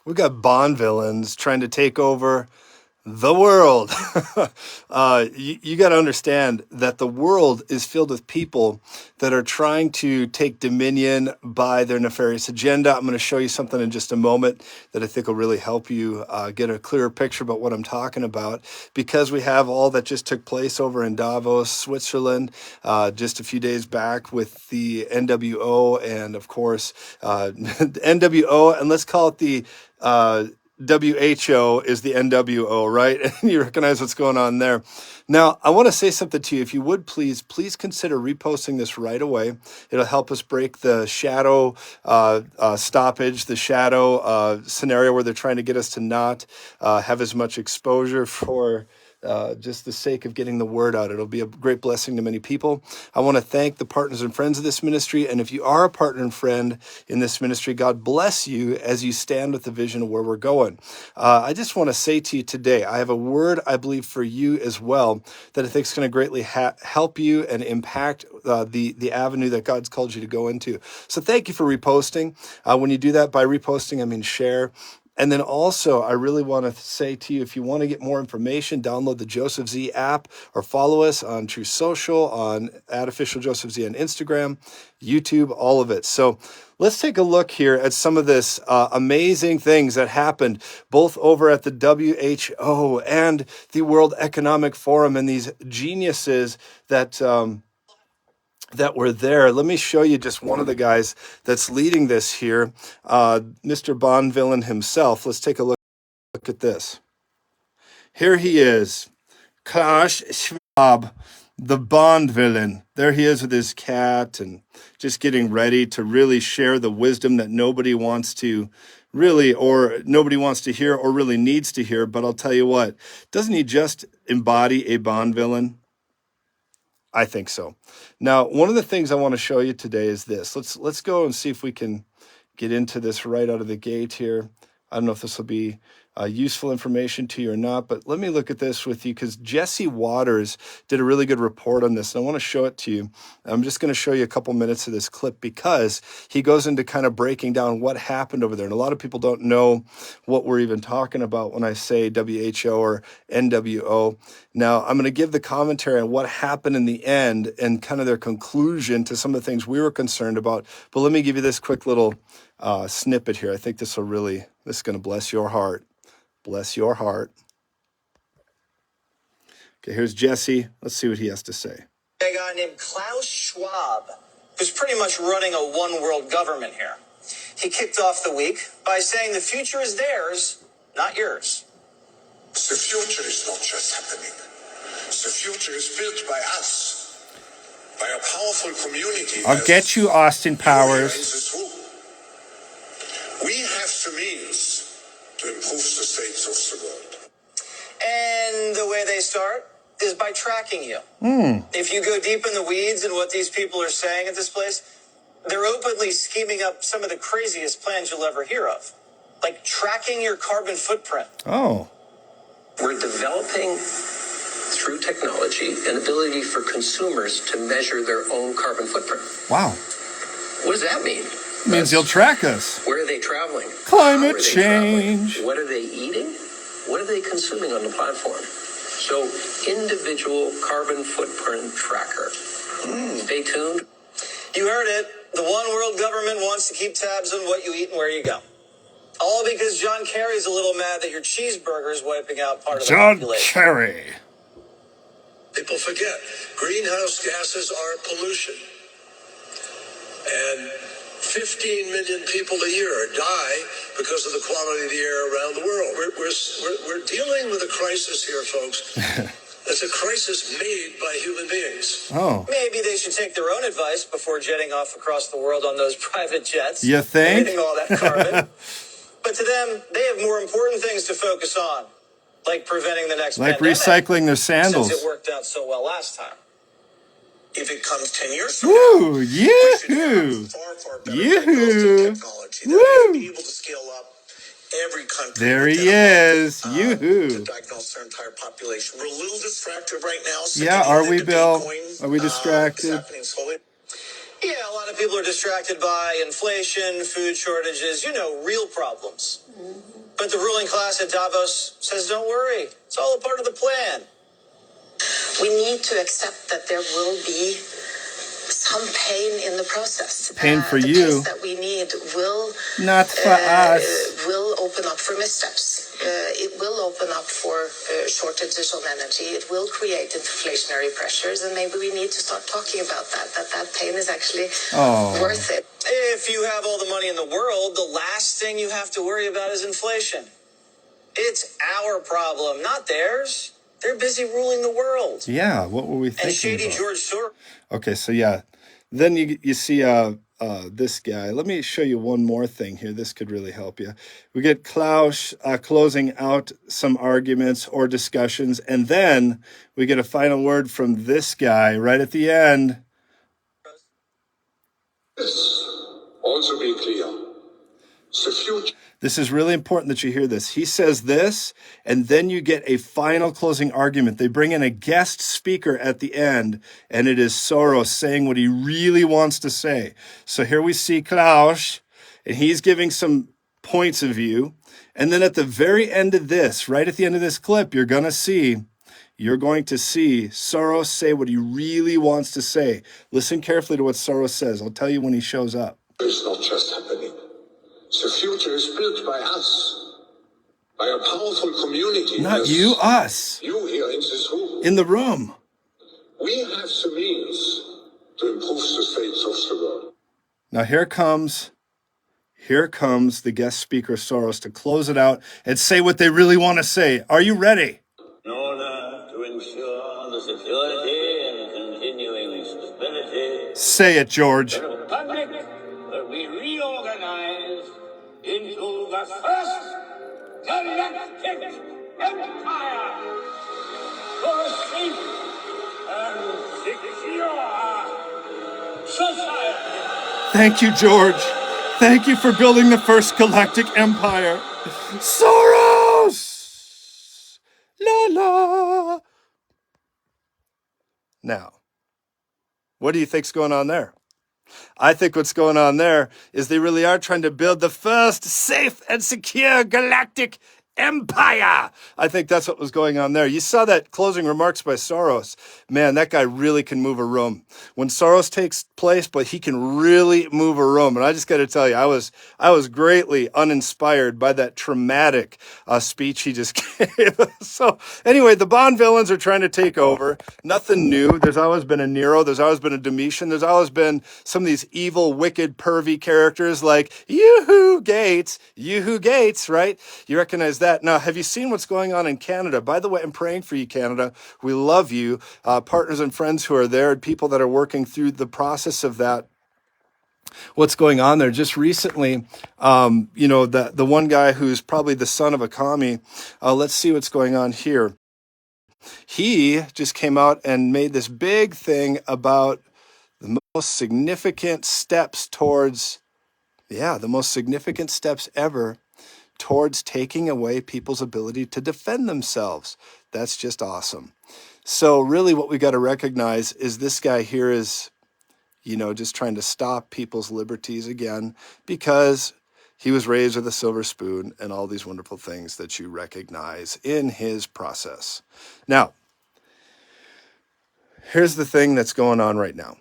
We got Bond villains trying to take over the world. You got to understand that the world is filled with people that are trying to take dominion by their nefarious agenda. I'm going to show you something in just a moment that I think will really help you get a clearer picture about what I'm talking about, because we have all that just took place over in Davos, Switzerland, just a few days back with the NWO and, of course, NWO, and let's call it the WHO is the NWO, right? And you recognize what's going on there. Now, I want to say something to you. If you would please consider reposting this right away. It'll help us break the shadow stoppage, the shadow scenario where they're trying to get us to not have as much exposure for just the sake of getting the word out. It'll be a great blessing to many people. I want to thank the partners and friends of this ministry. And if you are a partner and friend in this ministry, God bless you as you stand with the vision of where we're going. I just want to say to you today, I have a word I believe for you as well that I think is going to greatly help you and impact the avenue that God's called you to go into. So thank you for reposting. When you do that, by reposting, I mean share. And then also, I really want to say to you, if you want to get more information, download the Joseph Z app or follow us on True Social, on @officialjoseph_Z on Instagram, YouTube, all of it. So let's take a look here at some of this amazing things that happened both over at the WHO and the World Economic Forum, and these geniuses that were there. Let me show you just one of the guys that's leading this here, Mr. Bond villain himself. Let's take a look at this. Here he is, Klaus Schwab, the Bond villain. There he is with his cat and just getting ready to really share the wisdom that nobody wants to hear or really needs to hear. But I'll tell you what, doesn't he just embody a Bond villain? I think so. Now, one of the things I want to show you today is this. Let's go and see if we can get into this right out of the gate here. I don't know if this will be useful information to you or not, but let me look at this with you, because Jesse Waters did a really good report on this, and I want to show it to you. I'm just going to show you a couple minutes of this clip because he goes into kind of breaking down what happened over there. And a lot of people don't know what we're even talking about when I say WHO or NWO. Now, I'm going to give the commentary on what happened in the end and kind of their conclusion to some of the things we were concerned about. But let me give you this quick little snippet here. I think this is going to bless your heart. Bless your heart. Okay, here's Jesse. Let's see what he has to say. A guy named Klaus Schwab, who's pretty much running a one world government here. He kicked off the week by saying the future is theirs, not yours. The future is not just happening. The future is built by us, by a powerful community. I'll get you, Austin Powers. We have the means to improve the states of the world. And the way they start is by tracking you. If you go deep in the weeds and what these people are saying at this place, they're openly scheming up some of the craziest plans you'll ever hear of, like tracking your carbon footprint. Oh. We're developing, through technology, an ability for consumers to measure their own carbon footprint. Wow. What does that mean? It means they'll track us. Where are they traveling? Climate change. Traveling? What are they eating? What are they consuming on the platform? So, individual carbon footprint tracker. Stay tuned. You heard it. The one world government wants to keep tabs on what you eat and where you go. All because John Kerry's a little mad that your cheeseburger is wiping out part of the population. John Kerry. People forget, greenhouse gases are pollution. And 15 million people a year die because of the quality of the air around the world. We're dealing with a crisis here, folks. It's a crisis made by human beings. Oh. Maybe they should take their own advice before jetting off across the world on those private jets. You think? Emitting all that carbon. But to them, they have more important things to focus on, like preventing the next pandemic. Like recycling their sandals. Since it worked out so well last time. If it comes 10 years from now, yahoo! Far better technology that we'll be able to scale up every country. There he is. Yoo-hoo. To diagnose their entire population. We're a little distracted right now. So yeah, are we, Bill? Are we distracted? Yeah, a lot of people are distracted by inflation, food shortages, real problems. But the ruling class at Davos says, don't worry, it's all a part of the plan. We need to accept that there will be some pain in the process. Pain for the you. pace that we need will not for us. Will open up for missteps. It will open up for shortages of energy. It will create inflationary pressures, and maybe we need to start talking about that pain is actually worth it. If you have all the money in the world, the last thing you have to worry about is inflation. It's our problem, not theirs. They're busy ruling the world. Yeah, what were we thinking And shady about? George Soros. Okay, so yeah, then you see this guy. Let me show you one more thing here. This could really help you. We get Klaus closing out some arguments or discussions, and then we get a final word from this guy right at the end. Also be clear. This is really important that you hear this. He says this, and then you get a final closing argument. They bring in a guest speaker at the end, and it is Soros saying what he really wants to say. So here we see Klaus, and he's giving some points of view. And then at the very end of this, right at the end of this clip, you're going to see Soros say what he really wants to say. Listen carefully to what Soros says. I'll tell you when he shows up. It's not just happening. The future is built by us, by a powerful community. Not you, us. You here in this room. In the room. We have the means to improve the states of the world. Now here comes the guest speaker, Soros, to close it out and say what they really want to say. Are you ready? In order to ensure the security and continuing stability. Say it, George. The Republic will be reorganized into the first galactic empire for a safe and secure society. Thank you, George. Thank you for building the first galactic empire. Soros! La la! Now, what do you think's going on there? I think what's going on there is they really are trying to build the first safe and secure galactic empire. I think that's what was going on there. You saw that closing remarks by Soros. Man, that guy really can move a room. When Soros takes place, but he can really move a room. And I just got to tell you, I was greatly uninspired by that traumatic speech he just gave. So anyway, the Bond villains are trying to take over. Nothing new. There's always been a Nero. There's always been a Domitian. There's always been some of these evil, wicked, pervy characters like Yoo-hoo Gates, right? You recognize that. Now, have you seen what's going on in Canada? By the way, I'm praying for you, Canada. We love you. Partners and friends who are there, and people that are working through the process of that. What's going on there? Just recently, the one guy who's probably the son of a commie, let's see what's going on here. He just came out and made this big thing about the most significant steps ever towards taking away people's ability to defend themselves. That's just awesome. So really what we got to recognize is this guy here is, just trying to stop people's liberties again because he was raised with a silver spoon and all these wonderful things that you recognize in his process. Now, here's the thing that's going on right now.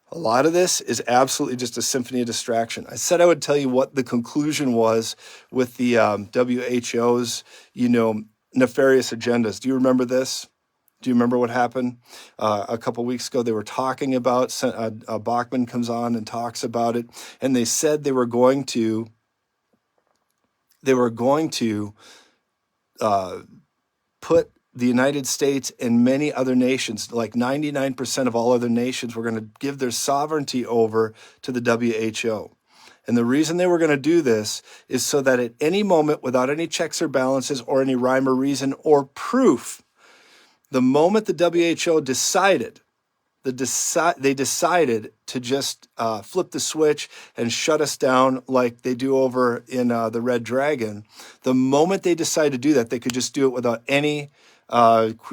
A lot of this is absolutely just a symphony of distraction. I said I would tell you what the conclusion was with the WHO's, nefarious agendas. Do you remember this? Do you remember what happened? A couple weeks ago, they were talking about, Bachmann comes on and talks about it, and they said they were going to put the United States and many other nations, like 99% of all other nations, were going to give their sovereignty over to the WHO. And the reason they were going to do this is so that at any moment, without any checks or balances or any rhyme or reason or proof, the moment the WHO decided to just flip the switch and shut us down like they do over in the Red Dragon, the moment they decide to do that, they could just do it without any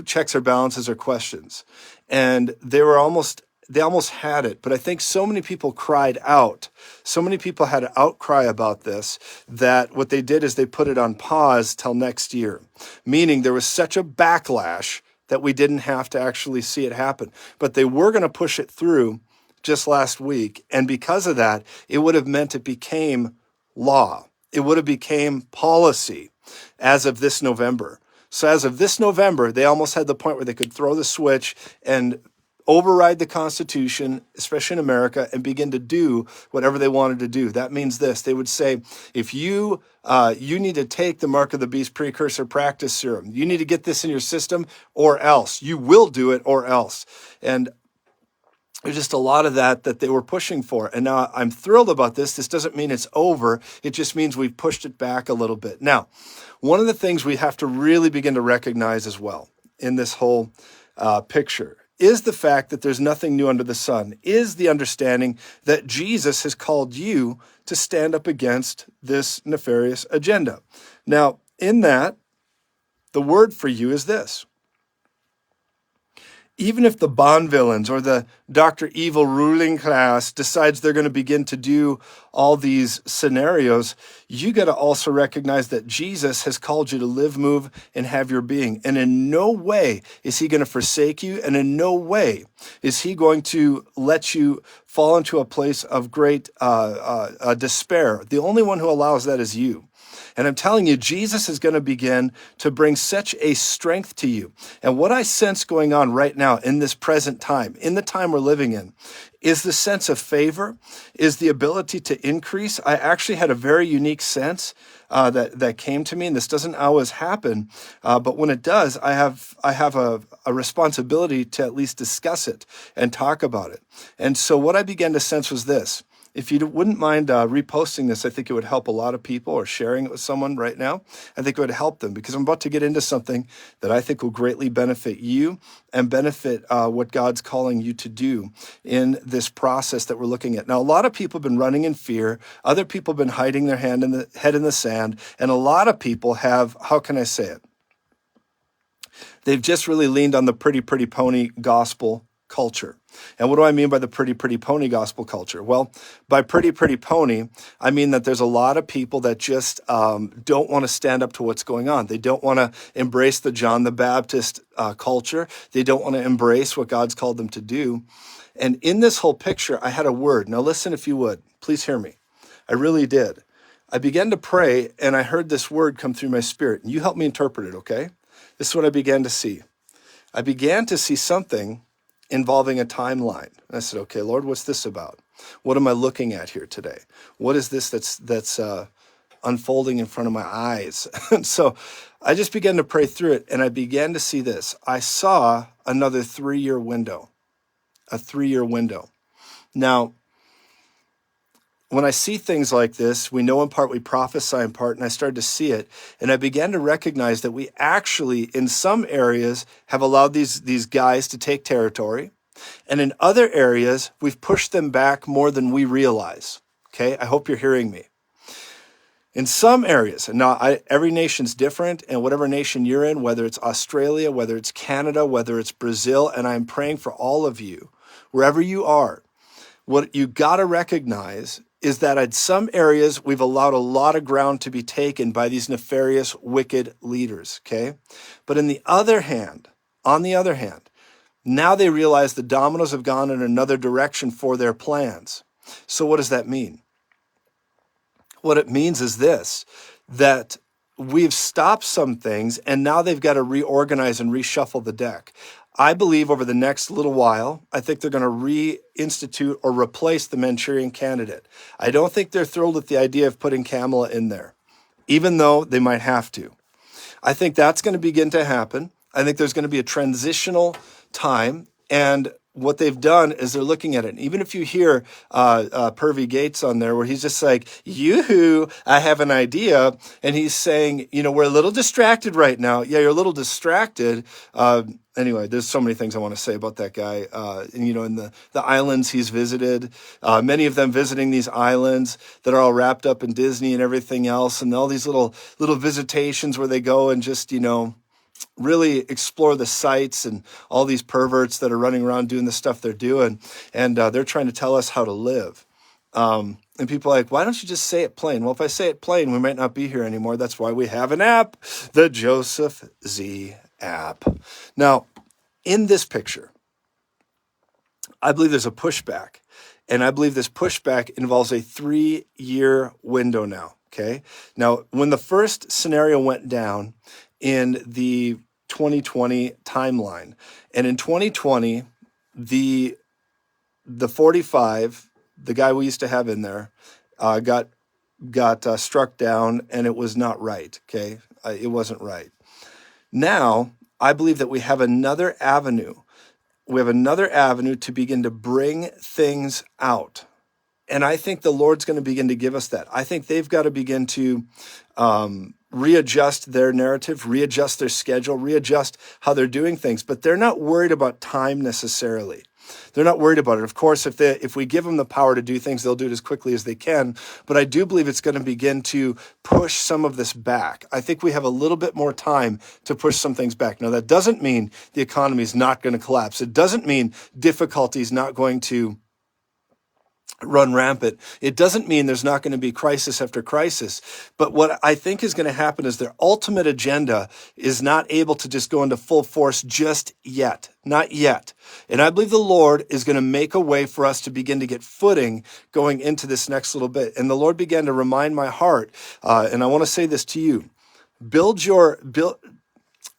checks or balances or questions. And they were almost they almost had it, but I think so many people cried out. So many people had an outcry about this that what they did is they put it on pause till next year, meaning there was such a backlash that we didn't have to actually see it happen. But they were going to push it through just last week. And because of that, it would have meant it became law. It would have became policy as of this November. So as of this November, they almost had the point where they could throw the switch and override the Constitution, especially in America, and begin to do whatever they wanted to do. That means this. They would say, if you need to take the mark of the beast precursor practice serum, you need to get this in your system or else. You will do it or else. And there's just a lot of that they were pushing for. And now I'm thrilled about this. This doesn't mean it's over. It just means we've pushed it back a little bit. Now, one of the things we have to really begin to recognize as well in this whole picture is the fact that there's nothing new under the sun, is the understanding that Jesus has called you to stand up against this nefarious agenda. Now, in that, the word for you is this. Even if the Bond villains or the Dr. Evil ruling class decides they're going to begin to do all these scenarios, you got to also recognize that Jesus has called you to live, move, and have your being. And in no way is he going to forsake you. And in no way is he going to let you fall into a place of great despair. The only one who allows that is you. And I'm telling you, Jesus is going to begin to bring such a strength to you. And what I sense going on right now in this present time, in the time we're living in, is the sense of favor, is the ability to increase. I actually had a very unique sense that came to me, and this doesn't always happen, but when it does, I have a responsibility to at least discuss it and talk about it. And so what I began to sense was this. If you wouldn't mind reposting this, I think it would help a lot of people, or sharing it with someone right now. I think it would help them, because I'm about to get into something that I think will greatly benefit you and benefit what God's calling you to do in this process that we're looking at. Now, a lot of people have been running in fear. Other people have been hiding their head in the sand. And a lot of people have, how can I say it? They've just really leaned on the pretty pony gospel culture. And what do I mean by the pretty pony gospel culture? Well, by pretty pony, I mean that there's a lot of people that just don't want to stand up to what's going on. They don't want to embrace the John the Baptist culture. They don't want to embrace what God's called them to do. And in this whole picture, I had a word. Now listen, if you would, please hear me. I really did. I began to pray, and I heard this word come through my spirit. And you help me interpret it, okay? This is what I began to see. I began to see something involving a timeline. And I said, okay, Lord, what's this about? What am I looking at here today? What is this that's unfolding in front of my eyes? And so I just began to pray through it, and I began to see this. I saw another 3-year window, a 3-year window. Now, when I see things like this, we know in part, we prophesy in part, and I started to see it, and I began to recognize that we actually, in some areas, have allowed these guys to take territory, and in other areas, we've pushed them back more than we realize. Okay, I hope you're hearing me. In some areas, and now every nation's different, and whatever nation you're in, whether it's Australia, whether it's Canada, whether it's Brazil, and I'm praying for all of you, wherever you are, what you got to recognize is that in some areas, we've allowed a lot of ground to be taken by these nefarious, wicked leaders, okay? But on the other hand, now they realize the dominoes have gone in another direction for their plans. So what does that mean? What it means is this, that we've stopped some things, and now they've got to reorganize and reshuffle the deck. I believe over the next little while, I think they're going to reinstitute or replace the Manchurian Candidate. I don't think they're thrilled with the idea of putting Kamala in there, even though they might have to. I think that's going to begin to happen. I think there's going to be a transitional time, and what they've done is they're looking at it. And even if you hear Pervy Gates on there, where he's just like, yoo-hoo, I have an idea. And he's saying, we're a little distracted right now. Yeah, you're a little distracted. Anyway, there's so many things I want to say about that guy. And, in the islands he's visited, many of them visiting these islands that are all wrapped up in Disney and everything else. And all these little visitations where they go and just, really explore the sites and all these perverts that are running around doing the stuff they're doing. And they're trying to tell us how to live. And people are like, why don't you just say it plain? Well, if I say it plain, we might not be here anymore. That's why we have an app, the Joseph Z app. Now, in this picture, I believe there's a pushback. And I believe this pushback involves a 3-year window now. Okay. Now, when the first scenario went down in the 2020 timeline, and in 2020, the 45, the guy we used to have in there, got struck down, and it was not right. Okay. It wasn't right. Now, I believe that we have another avenue. We have another avenue to begin to bring things out. And I think the Lord's going to begin to give us that. I think they've got to begin to readjust their narrative, readjust their schedule, readjust how they're doing things. But they're not worried about time necessarily. They're not worried about it. Of course, if we give them the power to do things, they'll do it as quickly as they can. But I do believe it's going to begin to push some of this back. I think we have a little bit more time to push some things back. Now, that doesn't mean the economy is not going to collapse. It doesn't mean difficulty is not going to run rampant. It doesn't mean there's not going to be crisis after crisis. But what I think is going to happen is their ultimate agenda is not able to just go into full force just yet. Not yet. And I believe the Lord is going to make a way for us to begin to get footing going into this next little bit. And the Lord began to remind my heart, and I want to say this to you,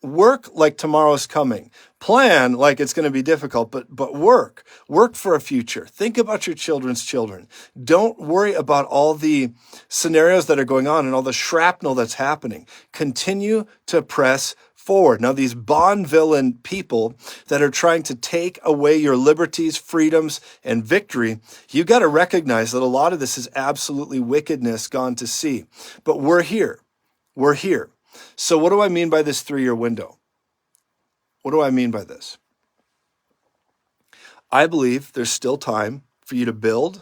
work like tomorrow's coming. Plan like it's going to be difficult, but work for a future. Think about your children's children. Don't worry about all the scenarios that are going on and all the shrapnel that's happening. Continue to press forward. Now, these Bond villain people that are trying to take away your liberties, freedoms, and victory, you got to recognize that a lot of this is absolutely wickedness gone to sea. But we're here. We're here. So what do I mean by this 3-year window? What do I mean by this? I believe there's still time for you to build.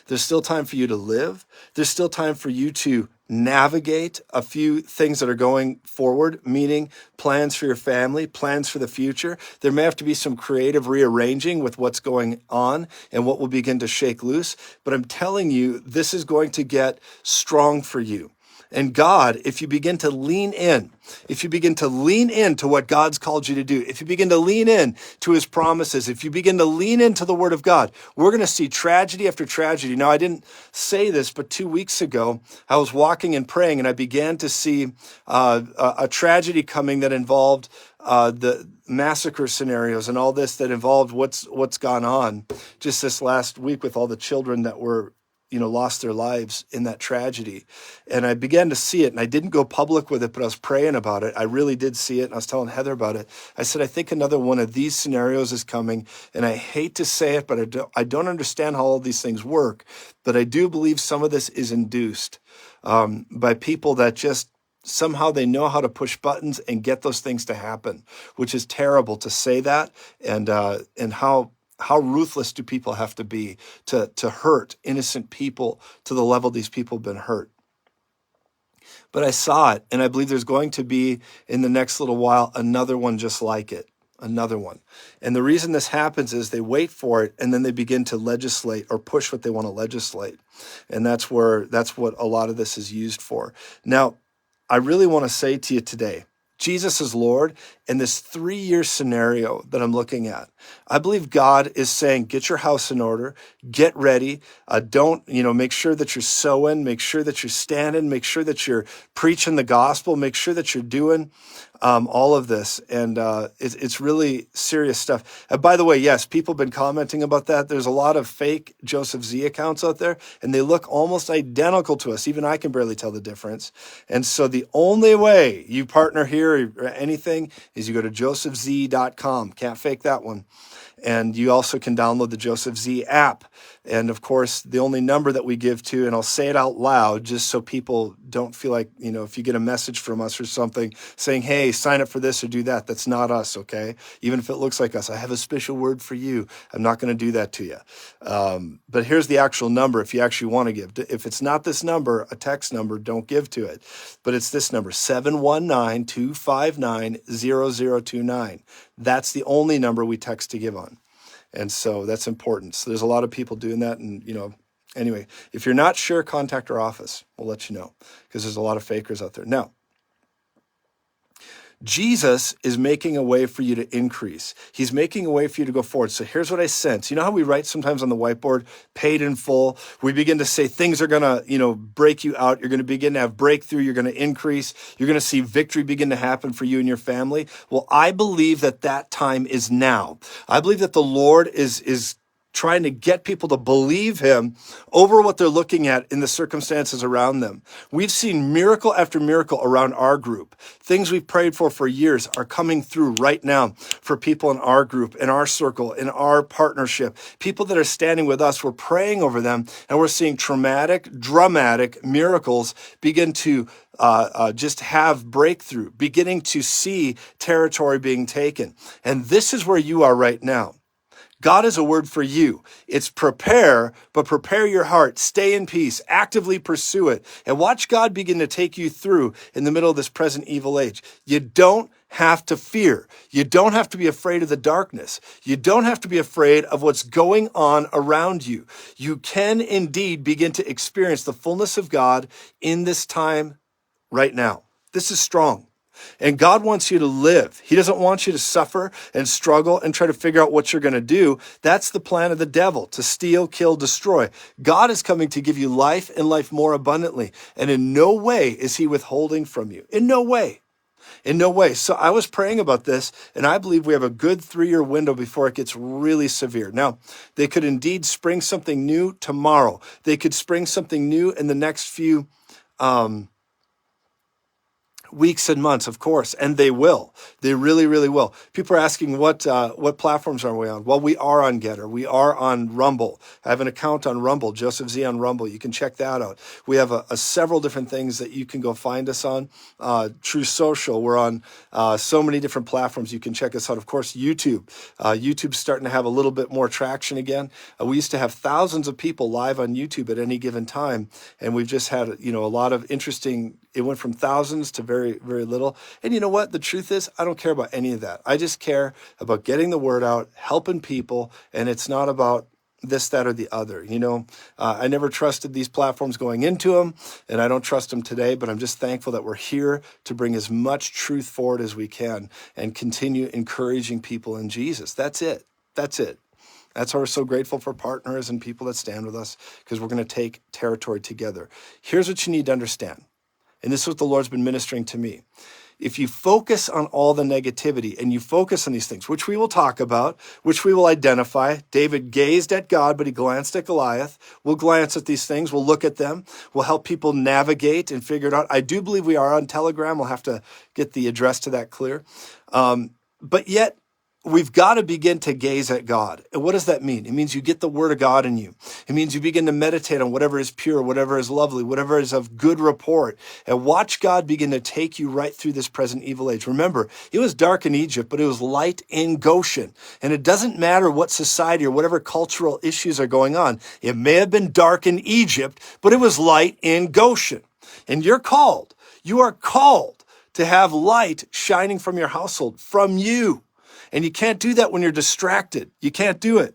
There's still time for you to live. There's still time for you to navigate a few things that are going forward, meaning plans for your family, plans for the future. There may have to be some creative rearranging with what's going on and what will begin to shake loose. But I'm telling you, this is going to get strong for you. And God, if you begin to lean in, to what God's called you to do, if you begin to lean in to his promises, if you begin to lean into the word of God, we're going to see tragedy after tragedy. Now, I didn't say this, but 2 weeks ago, I was walking and praying, and I began to see a tragedy coming that involved the massacre scenarios and all this that involved what's gone on just this last week with all the children that were lost their lives in that tragedy. And I began to see it, and I didn't go public with it, but I was praying about it. I really did see it, and I was telling Heather about it. I said, I think another one of these scenarios is coming, and I hate to say it, but I don't understand how all these things work, but I do believe some of this is induced by people that just somehow they know how to push buttons and get those things to happen, which is terrible to say that, and how ruthless do people have to be to hurt innocent people to the level these people have been hurt? But I saw it, and I believe there's going to be, in the next little while, another one just like it, another one. And the reason this happens is they wait for it, and then they begin to legislate or push what they want to legislate. And that's what a lot of this is used for. Now, I really want to say to you today, Jesus is Lord, and this 3-year scenario that I'm looking at, I believe God is saying, get your house in order, get ready, make sure that you're sowing, make sure that you're standing, make sure that you're preaching the gospel, make sure that you're doing all of this. And it's really serious stuff. And by the way, yes, people have been commenting about that. There's a lot of fake Joseph Z accounts out there, and they look almost identical to us. Even I can barely tell the difference. And so the only way you partner here or anything is you go to josephz.com. Can't fake that one. And you also can download the Joseph Z app. And of course, the only number that we give to, and I'll say it out loud just so people don't feel like, if you get a message from us or something saying, hey, sign up for this or do that, that's not us, okay? Even if it looks like us, I have a special word for you. I'm not going to do that to you. But here's the actual number if you actually want to give. If it's not this number, a text number, don't give to it. But it's this number, 719-259-0029. That's the only number we text to give on. And so that's important. So there's a lot of people doing that. And, anyway, if you're not sure, contact our office. We'll let you know because there's a lot of fakers out there. Now, Jesus is making a way for you to increase. He's making a way for you to go forward. So here's what I sense. You know how we write sometimes on the whiteboard, paid in full? We begin to say things are going to, break you out. You're going to begin to have breakthrough. You're going to increase. You're going to see victory begin to happen for you and your family. Well, I believe that time is now. I believe that the Lord is trying to get people to believe him over what they're looking at in the circumstances around them. We've seen miracle after miracle around our group. Things we've prayed for years are coming through right now for people in our group, in our circle, in our partnership. People that are standing with us, we're praying over them, and we're seeing dramatic miracles begin to just have breakthrough, beginning to see territory being taken. And this is where you are right now. God has a word for you. It's prepare, but prepare your heart. Stay in peace. Actively pursue it. And watch God begin to take you through in the middle of this present evil age. You don't have to fear. You don't have to be afraid of the darkness. You don't have to be afraid of what's going on around you. You can indeed begin to experience the fullness of God in this time right now. This is strong. And God wants you to live. He doesn't want you to suffer and struggle and try to figure out what you're going to do. That's the plan of the devil, to steal, kill, destroy. God is coming to give you life and life more abundantly. And in no way is he withholding from you. In no way. In no way. So I was praying about this, and I believe we have a good 3-year window before it gets really severe. Now, they could indeed spring something new tomorrow. They could spring something new in the next few weeks and months, of course, and they will. They really, really will. People are asking what platforms are we on? Well, we are on Getter. We are on Rumble. I have an account on Rumble, Joseph Z on Rumble. You can check that out. We have several different things that you can go find us on. True Social. We're on so many different platforms. You can check us out. Of course, YouTube. YouTube's starting to have a little bit more traction again. We used to have thousands of people live on YouTube at any given time, and we've just had a lot of interesting. It went from thousands to very, very little. And you know what? The truth is, I don't care about any of that. I just care about getting the word out, helping people, and it's not about this, that, or the other. I never trusted these platforms going into them, and I don't trust them today, but I'm just thankful that we're here to bring as much truth forward as we can and continue encouraging people in Jesus. That's it. That's it. That's why we're so grateful for partners and people that stand with us, because we're going to take territory together. Here's what you need to understand. And this is what the Lord's been ministering to me. If you focus on all the negativity and you focus on these things, which we will talk about, which we will identify. David gazed at God, but he glanced at Goliath. We'll glance at these things. We'll look at them. We'll help people navigate and figure it out. I do believe we are on Telegram. We'll have to get the address to that clear. But yet, we've got to begin to gaze at God. And what does that mean? It means you get the word of God in you. It means you begin to meditate on whatever is pure, whatever is lovely, whatever is of good report, and watch God begin to take you right through this present evil age. Remember, it was dark in Egypt, but it was light in Goshen. And it doesn't matter what society or whatever cultural issues are going on. It may have been dark in Egypt, but it was light in Goshen. And you're called. You are called to have light shining from your household, from you. And you can't do that when you're distracted. You can't do it.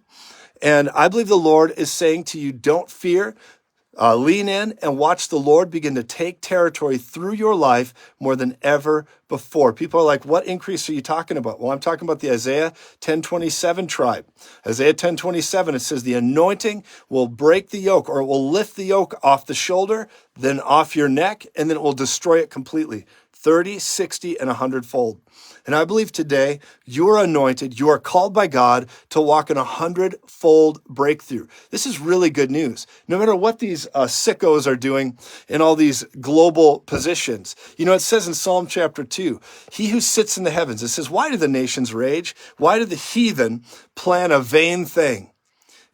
And I believe the Lord is saying to you, don't fear. Lean in and watch the Lord begin to take territory through your life more than ever before. People are like, what increase are you talking about? Well, I'm talking about the Isaiah 10:27 tribe. Isaiah 10:27, it says, the anointing will break the yoke, or it will lift the yoke off the shoulder, then off your neck, and then it will destroy it completely. 30, 60, and 100-fold. And I believe today you are anointed, you are called by God to walk in 100-fold breakthrough. This is really good news. No matter what these sickos are doing in all these global positions. You know, it says in Psalm chapter 2, he who sits in the heavens, it says, why do the nations rage? Why do the heathen plan a vain thing?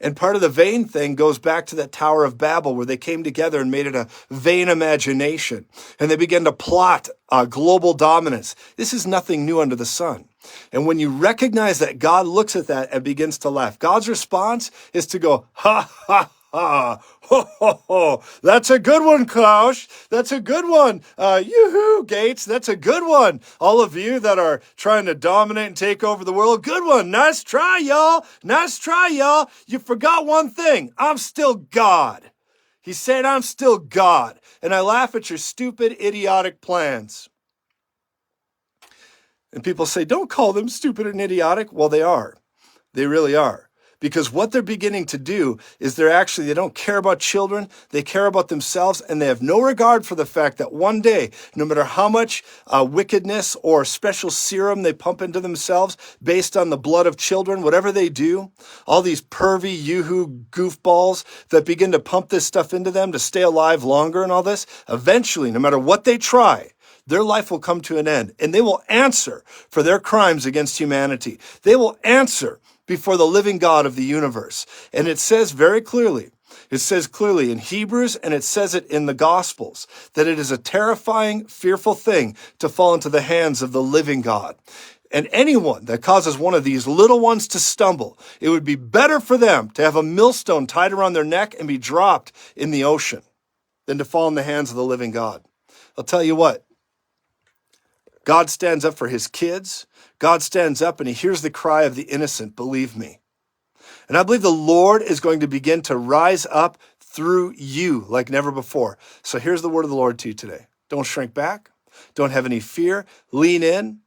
And part of the vain thing goes back to that Tower of Babel where they came together and made it a vain imagination. And they began to plot global dominance. This is nothing new under the sun. And when you recognize that, God looks at that and begins to laugh. God's response is to go, ha, ha, ha, ho, ho, ho. That's a good one, Klaus. That's a good one. Yoo-hoo, Gates. That's a good one. All of you that are trying to dominate and take over the world, good one. Nice try, y'all. Nice try, y'all. You forgot one thing. I'm still God. He said, I'm still God. And I laugh at your stupid, idiotic plans. And people say, don't call them stupid and idiotic. Well, they are. They really are. Because what they're beginning to do is they don't care about children, they care about themselves, and they have no regard for the fact that one day, no matter how much wickedness or special serum they pump into themselves based on the blood of children, whatever they do, all these pervy, yoo-hoo goofballs that begin to pump this stuff into them to stay alive longer and all this, eventually, no matter what they try, their life will come to an end, and they will answer for their crimes against humanity. They will answer before the living God of the universe. And it says very clearly, in Hebrews, and it says it in the Gospels, that it is a terrifying, fearful thing to fall into the hands of the living God. And anyone that causes one of these little ones to stumble, it would be better for them to have a millstone tied around their neck and be dropped in the ocean than to fall in the hands of the living God. I'll tell you what, God stands up for his kids. God stands up and he hears the cry of the innocent, believe me. And I believe the Lord is going to begin to rise up through you like never before. So here's the word of the Lord to you today. Don't shrink back. Don't have any fear. Lean in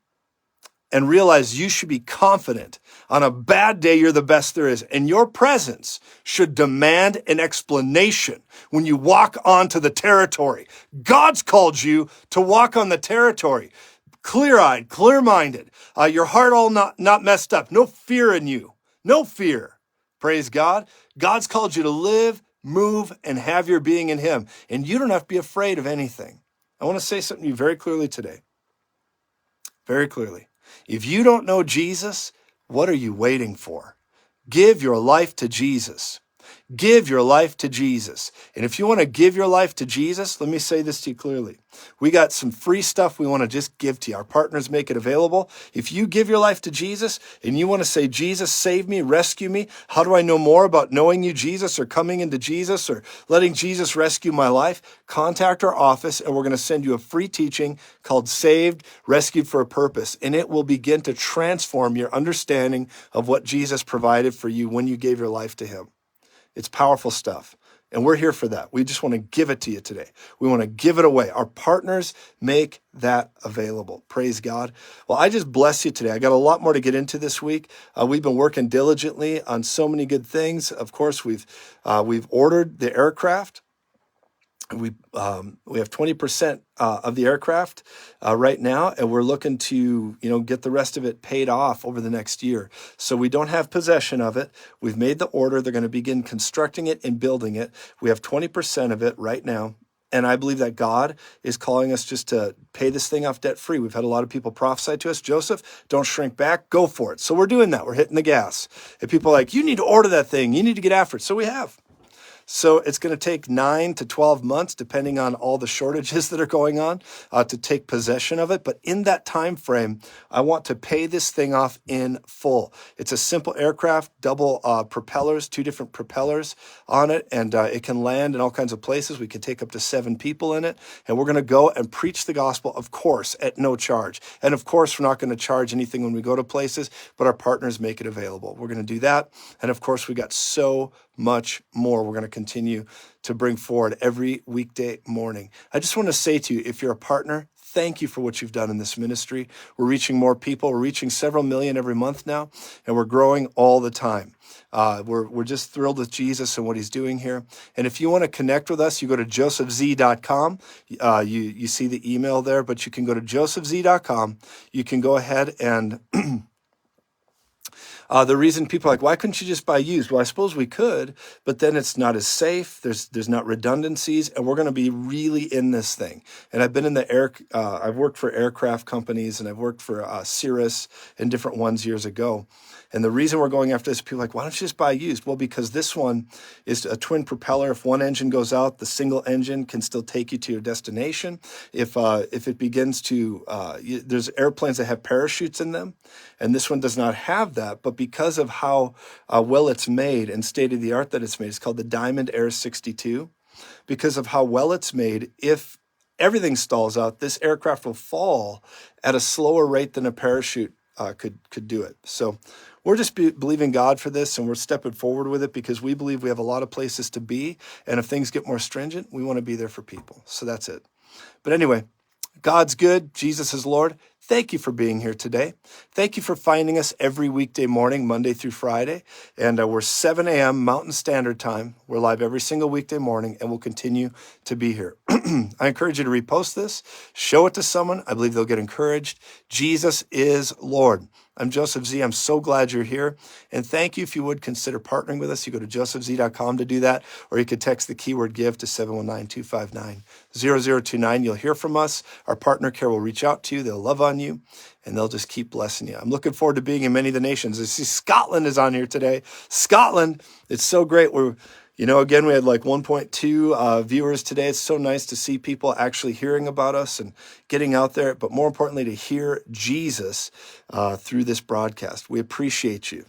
and realize you should be confident. On a bad day, you're the best there is. And your presence should demand an explanation when you walk onto the territory. God's called you to walk on the territory. Clear-eyed, clear-minded, your heart all not messed up, no fear in you, no fear. Praise God. God's called you to live, move, and have your being in him. And you don't have to be afraid of anything. I want to say something to you very clearly today. Very clearly. If you don't know Jesus, what are you waiting for? Give your life to Jesus. Give your life to Jesus. And if you want to give your life to Jesus, let me say this to you clearly. We got some free stuff we want to just give to you. Our partners make it available. If you give your life to Jesus and you want to say, Jesus, save me, rescue me. How do I know more about knowing you, Jesus, or coming into Jesus, or letting Jesus rescue my life? Contact our office and we're going to send you a free teaching called Saved, Rescued for a Purpose. And it will begin to transform your understanding of what Jesus provided for you when you gave your life to him. It's powerful stuff. And we're here for that. We just want to give it to you today. We want to give it away. Our partners make that available. Praise God. Well, I just bless you today. I got a lot more to get into this week. We've been working diligently on so many good things. Of course, we've ordered the aircraft. We have 20% of the aircraft right now, and we're looking to get the rest of it paid off over the next year. So we don't have possession of it. We've made the order. They're going to begin constructing it and building it. We have 20% of it right now. And I believe that God is calling us just to pay this thing off debt free. We've had a lot of people prophesy to us, Joseph, don't shrink back, go for it. So we're doing that. We're hitting the gas. And people are like, you need to order that thing. You need to get after it. So we have. So it's going to take 9 to 12 months, depending on all the shortages that are going on, to take possession of it. But in that time frame, I want to pay this thing off in full. It's a simple aircraft, double propellers, 2 different propellers on it, and it can land in all kinds of places. We can take up to 7 people in it, and we're going to go and preach the gospel, of course, at no charge. And of course, we're not going to charge anything when we go to places, but our partners make it available. We're going to do that. And of course, we got so much more we're going to continue to bring forward every weekday morning. I just want to say to you, if you're a partner, thank you for what you've done in this ministry. We're reaching more people. We're reaching several million every month now, and we're growing all the time. We're just thrilled with Jesus and what he's doing here. And if you want to connect with us, you go to josephz.com. You see the email there, but you can go to josephz.com. You can go ahead and the reason people are like, why couldn't you just buy used? Well, I suppose we could, but then it's not as safe. There's not redundancies, and we're going to be really in this thing. And I've been in the I've worked for aircraft companies, and I've worked for Cirrus and different ones years ago. And the reason we're going after this, people are like, why don't you just buy used? Well, because this one is a twin propeller. If one engine goes out, the single engine can still take you to your destination. If it begins to, there's airplanes that have parachutes in them, and this one does not have that. But because of how well it's made and state of the art that it's made, it's called the Diamond Air 62. Because of how well it's made, if everything stalls out, this aircraft will fall at a slower rate than a parachute could do it. So we're just believing God for this, and we're stepping forward with it because we believe we have a lot of places to be. And if things get more stringent, we want to be there for people. So that's it. But anyway, God's good. Jesus is Lord. Thank you for being here today. Thank you for finding us every weekday morning, Monday through Friday. And we're 7 a.m. Mountain Standard Time. We're live every single weekday morning, and we'll continue to be here. I encourage you to repost this, show it to someone. I believe they'll get encouraged. Jesus is Lord. I'm Joseph Z. I'm so glad you're here. And thank you. If you would consider partnering with us, you go to josephz.com to do that, or you could text the keyword give to 719-259-0029. You'll hear from us. Our partner care will reach out to you. They'll love on you, and they'll just keep blessing you. I'm looking forward to being in many of the nations. I see Scotland is on here today. Scotland, it's so great. Again, we had like 1.2 viewers today. It's so nice to see people actually hearing about us and getting out there, but more importantly, to hear Jesus through this broadcast. We appreciate you.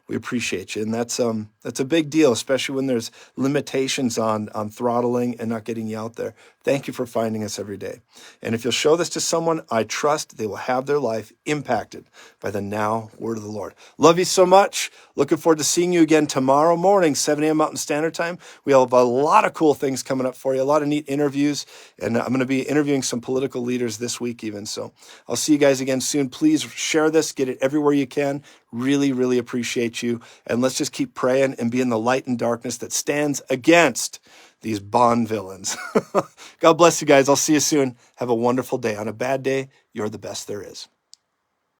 We appreciate you. And that's a big deal, especially when there's limitations on throttling and not getting you out there. Thank you for finding us every day. And if you'll show this to someone, I trust they will have their life impacted by the now word of the Lord. Love you so much. Looking forward to seeing you again tomorrow morning, 7 a.m. Mountain Standard Time. We have a lot of cool things coming up for you, a lot of neat interviews. And I'm going to be interviewing some political leaders this week even. So I'll see you guys again soon. Please share this, get it everywhere you can. Really, really appreciate you. And let's just keep praying and be in the light and darkness that stands against these Bond villains. God bless you guys. I'll see you soon. Have a wonderful day. On a bad day, you're the best there is.